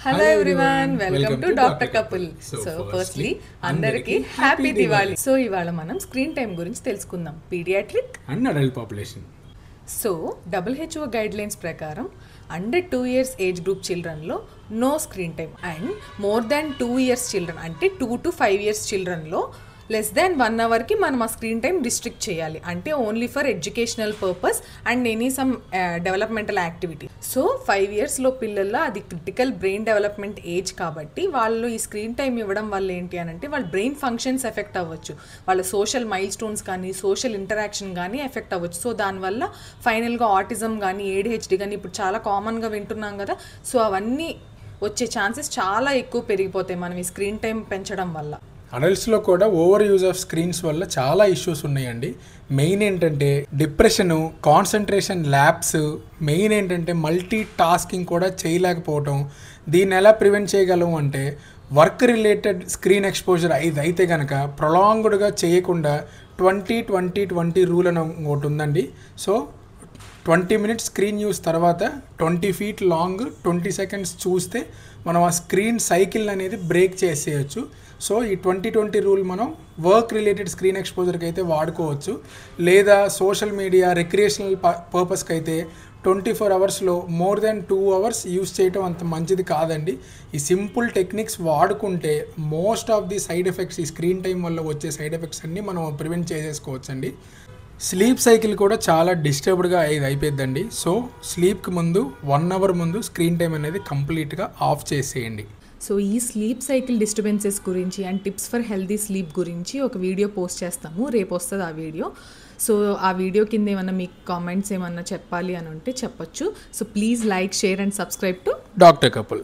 Hello everyone, welcome to Dr. Couple. So firstly, అందరికి happy Diwali. So ఇవాళ మనం screen time గురించి తెలుసుకుందాం. Paediatric and adult population. So WHO guidelines ప్రకారం under 2 years age group చిల్డ్రన్లో no screen time and more than 2 years children అంటే 2 to 5 years చిల్డ్రన్లో less than 1 hourకి మనం ఆ స్క్రీన్ టైం రిస్ట్రిక్ట్ చేయాలి. అంటే only for educational purpose and any some developmental activity. So 5 yearsలో పిల్లల్లో అది క్రిటికల్ బ్రెయిన్ డెవలప్మెంట్ ఏజ్ కాబట్టి వాళ్ళు ఈ స్క్రీన్ టైం ఇవ్వడం వల్ల ఏంటి అని అంటే వాళ్ళ బ్రెయిన్ ఫంక్షన్స్ ఎఫెక్ట్ అవ్వచ్చు, వాళ్ళ సోషల్ మైల్ స్టోన్స్ కానీ సోషల్ ఇంటరాక్షన్ కానీ ఎఫెక్ట్ అవ్వచ్చు. సో దానివల్ల ఫైనల్గా ఆటిజం కానీ ADHD కానీ ఇప్పుడు చాలా కామన్గా వింటున్నాం కదా. సో అవన్నీ వచ్చే ఛాన్సెస్ చాలా ఎక్కువ పెరిగిపోతాయి మనం ఈ స్క్రీన్ టైం పెంచడం వల్ల. అడల్ట్స్లో కూడా ఓవర్ యూజ్ ఆఫ్ స్క్రీన్స్ వల్ల చాలా ఇష్యూస్ ఉన్నాయండి. మెయిన్ ఏంటంటే డిప్రెషను, కాన్సన్ట్రేషన్ ల్యాబ్స్, మెయిన్ ఏంటంటే మల్టీ టాస్కింగ్ కూడా చేయలేకపోవటం. దీన్ని ఎలా ప్రివెంట్ చేయగలం అంటే వర్క్ రిలేటెడ్ స్క్రీన్ ఎక్స్పోజర్ అయితే కనుక ప్రొలాంగ్డ్గా చేయకుండా 20-20-20 రూల్ అని ఒకటి ఉందండి. సో 20 minutes స్క్రీన్ యూస్ తర్వాత 20 feet లాంగ్ 20 seconds చూస్తే మనం ఆ స్క్రీన్ సైకిల్ అనేది బ్రేక్ చేసేయచ్చు. సో ఈ 20-20 రూల్ మనం వర్క్ రిలేటెడ్ స్క్రీన్ ఎక్స్పోజర్కి అయితే వాడుకోవచ్చు, లేదా సోషల్ మీడియా రిక్రియేషనల్ పర్పస్కి అయితే 24 hours more than 2 hours use చేయటం అంత మంచిది కాదండి. ఈ సింపుల్ టెక్నిక్స్ వాడుకుంటే most of the side effects, ఈ స్క్రీన్ టైం వల్ల వచ్చే సైడ్ ఎఫెక్ట్స్ అన్నీ మనం ప్రివెంట్ చేసేసుకోవచ్చండి. స్లీప్ సైకిల్ కూడా చాలా డిస్టర్బ్డ్గా అయిపోద్దండి. సో స్లీప్కి ముందు 1 hour ముందు స్క్రీన్ టైం అనేది కంప్లీట్గా ఆఫ్ చేసేయండి. సో ఈ స్లీప్ సైకిల్ డిస్టర్బెన్సెస్ గురించి and tips for healthy sleep గురించి ఒక వీడియో పోస్ట్ చేస్తాము, రేపు వస్తుంది ఆ వీడియో. సో ఆ వీడియో కింద ఏమన్నా మీకు కామెంట్స్ ఏమన్నా చెప్పాలి అని ఉంటే చెప్పొచ్చు. So please like, share and subscribe to doctor couple.